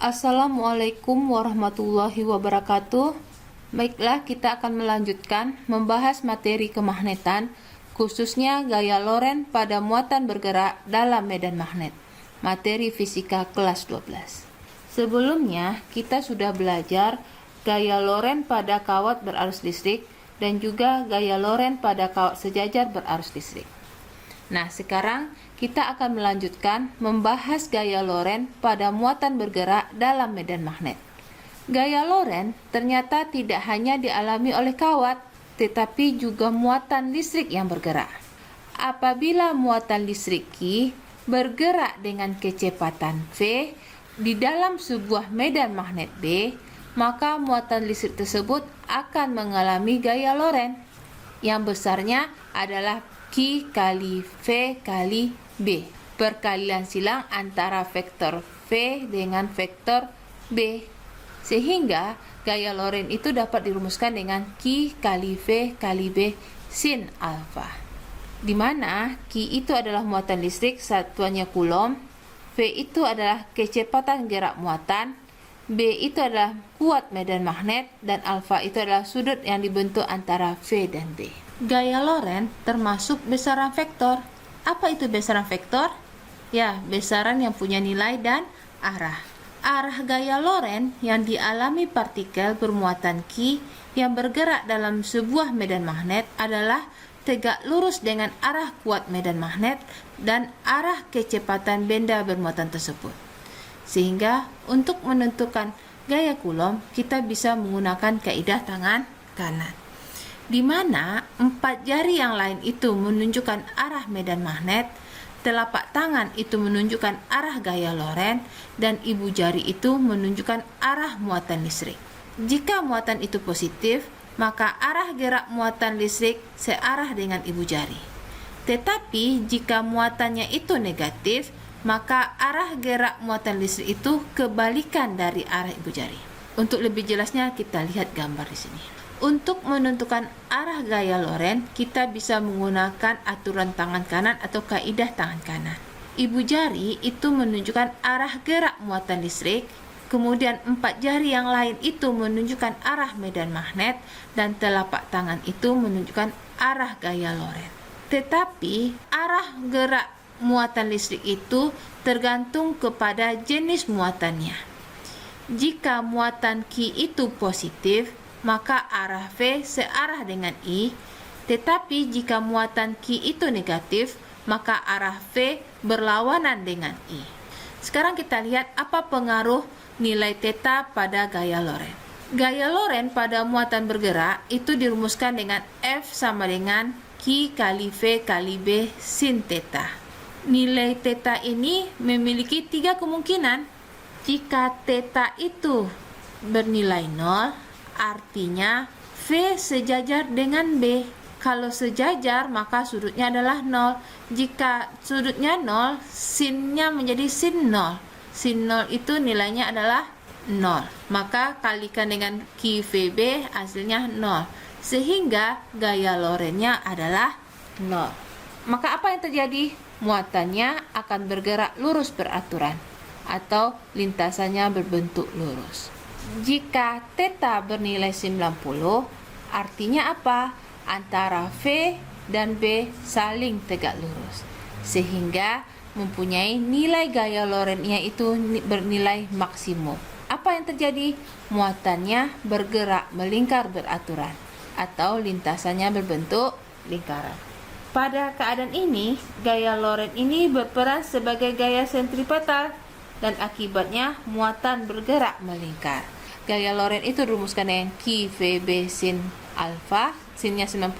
Assalamualaikum warahmatullahi wabarakatuh. Baiklah, kita akan melanjutkan membahas materi kemagnetan, khususnya gaya Lorentz pada muatan bergerak dalam medan magnet. Materi fisika kelas 12. Sebelumnya, kita sudah belajar gaya Lorentz pada kawat berarus listrik dan juga gaya Lorentz pada kawat sejajar berarus listrik. Nah, sekarang kita akan melanjutkan membahas gaya Lorentz pada muatan bergerak dalam medan magnet. Gaya Lorentz ternyata tidak hanya dialami oleh kawat, tetapi juga muatan listrik yang bergerak. Apabila muatan listrik Q bergerak dengan kecepatan V di dalam sebuah medan magnet B, maka muatan listrik tersebut akan mengalami gaya Lorentz yang besarnya adalah Q kali V kali B, perkalian silang antara vektor V dengan vektor B, sehingga gaya Lorentz itu dapat dirumuskan dengan Q kali V kali B sin alfa, di mana Q itu adalah muatan listrik, satuannya Coulomb, V itu adalah kecepatan gerak muatan, B itu adalah kuat medan magnet, dan alfa itu adalah sudut yang dibentuk antara V dan B. Gaya Lorentz termasuk besaran vektor. Apa itu besaran vektor? Ya, besaran yang punya nilai dan arah. Arah gaya Lorentz yang dialami partikel bermuatan Q yang bergerak dalam sebuah medan magnet adalah tegak lurus dengan arah kuat medan magnet dan arah kecepatan benda bermuatan tersebut. Sehingga untuk menentukan gaya Coulomb, kita bisa menggunakan kaidah tangan kanan, di mana 4 jari yang lain itu menunjukkan arah medan magnet, telapak tangan itu menunjukkan arah gaya Lorentz, dan ibu jari itu menunjukkan arah muatan listrik. Jika muatan itu positif, maka arah gerak muatan listrik searah dengan ibu jari. Tetapi jika muatannya itu negatif, maka arah gerak muatan listrik itu kebalikan dari arah ibu jari. Untuk lebih jelasnya, kita lihat gambar di sini. Untuk menentukan arah gaya Lorentz, kita bisa menggunakan aturan tangan kanan atau kaidah tangan kanan. Ibu jari itu menunjukkan arah gerak muatan listrik, kemudian 4 jari yang lain itu menunjukkan arah medan magnet, dan telapak tangan itu menunjukkan arah gaya Lorentz. Tetapi arah gerak muatan listrik itu tergantung kepada jenis muatannya. Jika muatan Q itu positif, maka arah V searah dengan I, tetapi jika muatan Q itu negatif, maka arah V berlawanan dengan I. Sekarang kita lihat apa pengaruh nilai θ pada gaya Lorentz. Gaya Lorentz pada muatan bergerak itu dirumuskan dengan F sama dengan Q kali V kali B sin θ. Nilai θ ini memiliki 3 kemungkinan. Jika θ itu bernilai 0, artinya V sejajar dengan B. Kalau sejajar, maka sudutnya adalah 0. Jika sudutnya 0, sinnya menjadi sin 0. Sin 0 itu nilainya adalah 0. Maka kalikan dengan QVB, hasilnya 0. Sehingga gaya Lorentz-nya adalah 0. Maka apa yang terjadi? Muatannya akan bergerak lurus beraturan, atau lintasannya berbentuk lurus. Jika θ bernilai 90, artinya apa? Antara V dan B saling tegak lurus, sehingga mempunyai nilai gaya Lorentz-nya itu bernilai maksimum. Apa yang terjadi? Muatannya bergerak melingkar beraturan, atau lintasannya berbentuk lingkaran. Pada keadaan ini, gaya Lorentz ini berperan sebagai gaya sentripetal, dan akibatnya muatan bergerak melingkar. Gaya Lorentz itu dirumuskan dengan QVB sin alfa, sinnya 90,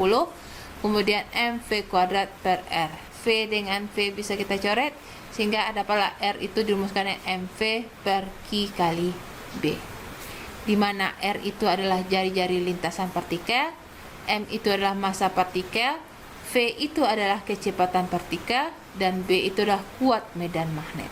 kemudian mv kuadrat per R. V dengan V bisa kita coret, sehingga dapatlah R itu dirumuskan dengan mv per Q kali B, di mana R itu adalah jari-jari lintasan partikel, M itu adalah massa partikel, V itu adalah kecepatan partikel, dan B itu adalah kuat medan magnet.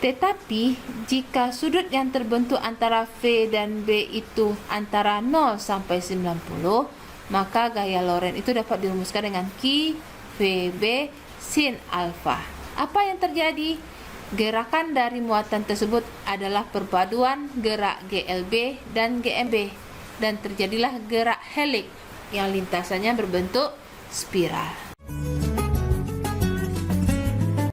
Tetapi jika sudut yang terbentuk antara V dan B itu antara 0 sampai 90, maka gaya Lorentz itu dapat dirumuskan dengan Q VB sin alfa. Apa yang terjadi? Gerakan dari muatan tersebut adalah perpaduan gerak GLB dan GMB, dan terjadilah gerak heliks yang lintasannya berbentuk spiral.